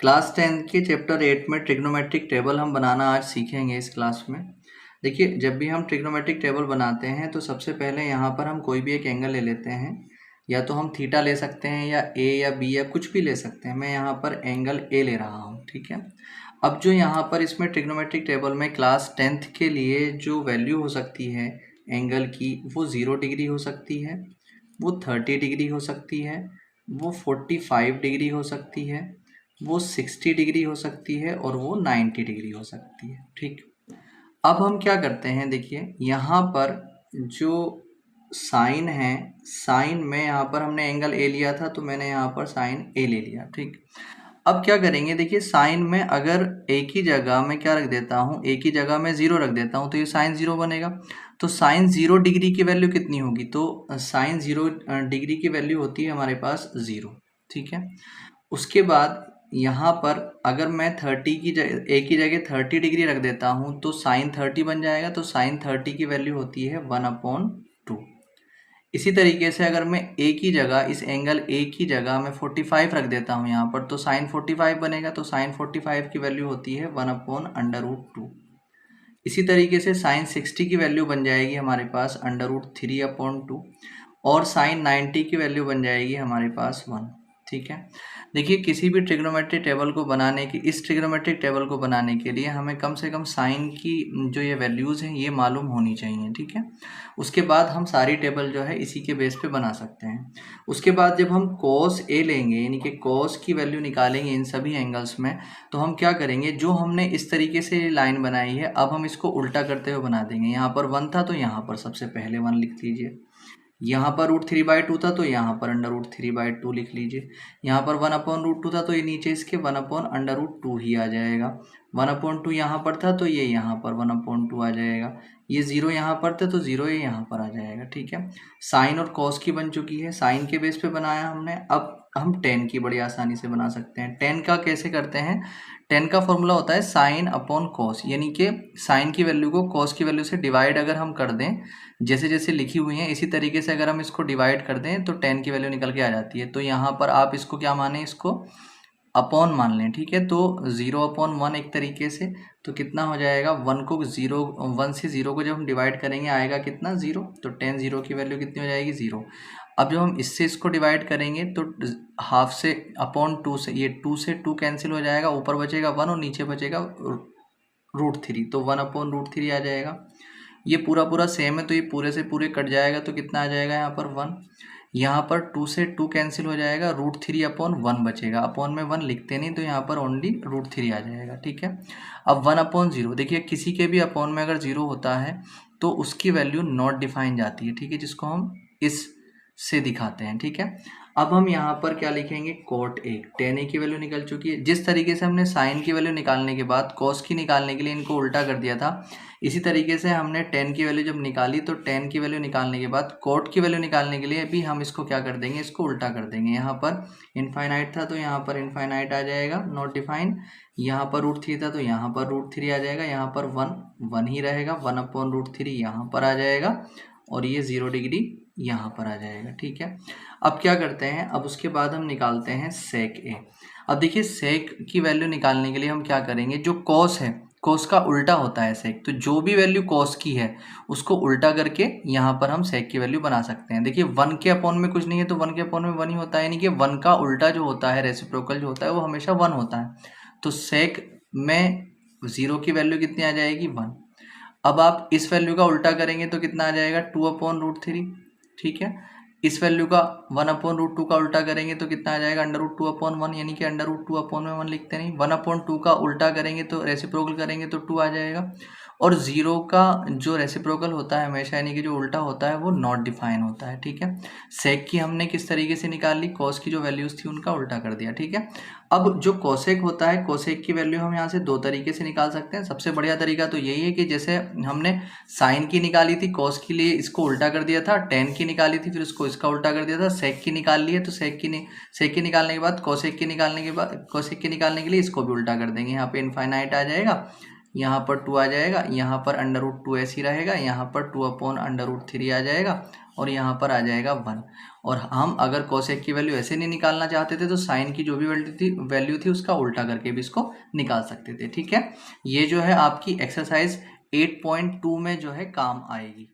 Class 10 के chapter 8 में trigonometric table हम बनाना आज सीखेंगे इस क्लास में। देखिए, जब भी हम ट्रिग्नोमेट्रिक टेबल बनाते हैं तो सबसे पहले यहाँ पर हम कोई भी एक एंगल ले लेते हैं। या तो हम थीटा ले सकते हैं या ए या बी या कुछ भी ले सकते हैं। मैं यहाँ पर एंगल ए ले रहा हूँ, ठीक है। अब जो यहाँ पर इसमें ट्रिग्नोमेट्रिक टेबल में क्लास 10th के लिए जो वैल्यू हो सकती है एंगल की, वो 0 डिग्री हो सकती है, वो 30 डिग्री हो सकती है, वो 45 डिग्री हो सकती है, वो 60 डिग्री हो सकती है और वो 90 डिग्री हो सकती है, ठीक। अब हम क्या करते हैं, देखिए यहाँ पर जो साइन है, साइन में यहाँ पर हमने एंगल ए लिया था तो मैंने यहाँ पर साइन ए ले लिया, ठीक। अब क्या करेंगे, देखिए साइन में अगर एक ही जगह मैं क्या रख देता हूँ, एक ही जगह मैं 0 रख देता हूँ तो ये साइन 0 बनेगा। तो साइन 0 डिग्री की वैल्यू कितनी होगी, तो साइन 0 डिग्री की वैल्यू होती है हमारे पास 0, ठीक है। उसके बाद यहाँ पर अगर मैं 30 की जगह एक ही जगह 30 डिग्री रख देता हूँ तो साइन 30 बन जाएगा। तो साइन 30 की वैल्यू होती है 1/2। इसी तरीके से अगर मैं एक ही जगह इस एंगल ए की जगह मैं 45 रख देता हूँ यहाँ पर तो साइन 45 बनेगा। तो साइन 45 की वैल्यू होती है 1/√2। इसी तरीके से साइन 60 की वैल्यू बन जाएगी हमारे पास √3/2 और साइन 90 की वैल्यू बन जाएगी हमारे पास 1, ठीक है। देखिए, किसी भी ट्रिग्नोमेट्रिक टेबल को बनाने की इस ट्रिग्नोमेट्रिक टेबल को बनाने के लिए हमें कम से कम साइन की जो ये वैल्यूज़ हैं ये मालूम होनी चाहिए, ठीक है। उसके बाद हम सारी टेबल जो है इसी के बेस पे बना सकते हैं। उसके बाद जब हम cos A लेंगे, यानी कि cos की वैल्यू निकालेंगे इन सभी एंगल्स में, तो हम क्या करेंगे, जो हमने इस तरीके से लाइन बनाई है अब हम इसको उल्टा करते हुए बना देंगे। यहाँ पर 1 था तो यहाँ पर सबसे पहले 1 लिख लीजिए। यहाँ पर √3/2 था तो यहाँ पर √3/2 लिख लीजिए। यहाँ पर 1/√2 था तो ये नीचे इसके 1/√2 ही आ जाएगा। 1/2 यहाँ पर था तो ये यहाँ पर 1/2 आ जाएगा। ये 0 यहाँ पर था तो 0 ये यहाँ पर आ जाएगा, ठीक है। साइन और कॉस की बन चुकी है, साइन के बेस पे बनाया हमने। अब हम टेन की बड़ी आसानी से बना सकते हैं। टेन का कैसे करते हैं, टेन का फॉर्मूला होता है साइन अपॉन कॉस, यानी कि साइन की वैल्यू को कॉस की वैल्यू से डिवाइड अगर हम कर दें, जैसे जैसे लिखी हुई है इसी तरीके से अगर हम इसको डिवाइड कर दें तो टेन की वैल्यू निकल के आ जाती है। तो यहाँ पर आप इसको क्या माने, इसको अपॉन मान लें, ठीक है। तो 0/1 एक तरीके से, तो कितना हो जाएगा, 1 से 0 को जब हम डिवाइड करेंगे आएगा कितना, 0। तो टेन 0 की वैल्यू कितनी हो जाएगी, 0। अब जब हम इससे इसको डिवाइड करेंगे तो हाफ से अपॉन 2 से, ये 2 से 2 कैंसिल हो जाएगा, ऊपर बचेगा 1 और नीचे बचेगा √3, तो 1/√3 आ जाएगा। ये पूरा पूरा सेम है तो ये पूरे से पूरे कट जाएगा तो कितना आ जाएगा यहाँ पर 1। यहाँ पर 2 से 2 कैंसिल हो जाएगा, √3/1 बचेगा। अपॉन में 1 लिखते नहीं तो यहाँ पर ओनली √3 आ जाएगा, ठीक है। अब 1/0, देखिए किसी के भी अपॉन में अगर 0 होता है तो उसकी वैल्यू नॉट डिफाइन जाती है, ठीक है, जिसको हम इस से दिखाते हैं, ठीक है। अब हम यहाँ पर क्या लिखेंगे, cot A, tan A की वैल्यू निकल चुकी है। जिस तरीके से हमने साइन की वैल्यू निकालने के बाद cos की निकालने के लिए इनको उल्टा कर दिया था, इसी तरीके से हमने tan की वैल्यू जब निकाली तो tan की वैल्यू निकालने के बाद cot की वैल्यू निकालने के लिए भी हम इसको क्या कर देंगे, इसको उल्टा कर देंगे। यहाँ पर इनफाइनाइट था तो यहाँ पर इनफाइनाइट आ जाएगा, नॉट डिफाइन। यहाँ पर √3 था तो यहाँ पर √3 आ जाएगा। यहाँ पर 1 ही रहेगा, 1/√3 यहाँ पर आ जाएगा और ये 0 डिग्री यहाँ पर आ जाएगा, ठीक है। अब क्या करते हैं, अब उसके बाद हम निकालते हैं सेक ए। अब देखिए सेक की वैल्यू निकालने के लिए हम क्या करेंगे, जो कॉस है, कॉस का उल्टा होता है सेक, तो जो भी वैल्यू कॉस की है उसको उल्टा करके यहाँ पर हम सेक की वैल्यू बना सकते हैं। देखिए 1 के अपॉन में कुछ नहीं है तो 1 के अपॉन में 1 ही होता है, यानी कि 1 का उल्टा जो होता है, रेसिप्रोकल जो होता है वो हमेशा 1 होता है। तो सेक में 0 की वैल्यू कितनी आ जाएगी, 1। अब आप इस वैल्यू का उल्टा करेंगे तो कितना आ जाएगा, 2/√3, ठीक है। इस वैल्यू का 1/√2 का उल्टा करेंगे तो कितना आ जाएगा, √2/1, यानी कि √2/1 लिखते नहीं। 1/2 का उल्टा करेंगे तो रेसिप्रोकल करेंगे तो 2 आ जाएगा। और 0 का जो रेसिप्रोकल होता है हमेशा, यानी कि जो उल्टा होता है वो नॉट डिफाइन होता है, ठीक है। सेक की हमने किस तरीके से निकाल ली, कॉस की जो वैल्यूज थी उनका उल्टा कर दिया, ठीक है। अब जो कोसेक होता है, कोसेक की वैल्यू हम यहाँ से 2 तरीके से निकाल सकते हैं। सबसे बढ़िया तरीका तो यही है कि जैसे हमने साइन की निकाली थी, कॉस के लिए इसको उल्टा कर दिया था, टेन की निकाली थी फिर उसको इसका उल्टा कर दिया था, सेक की निकाल ली है तो सेक की निकालने के बाद कोसेक की निकालने के बाद कोसेक की निकालने के लिए इसको भी उल्टा कर देंगे। यहाँ पे इनफाइनाइट आ जाएगा, यहाँ पर 2 आ जाएगा, यहाँ पर √2 ऐसे ही रहेगा, यहाँ पर 2/√3 आ जाएगा और यहाँ पर आ जाएगा 1। और हम अगर कोसेक की वैल्यू ऐसे नहीं निकालना चाहते थे तो साइन की जो भी वैल्यू थी उसका उल्टा करके भी इसको निकाल सकते थे। ठीक है, ये जो है आपकी एक्सरसाइज 8.2 में जो है काम आएगी।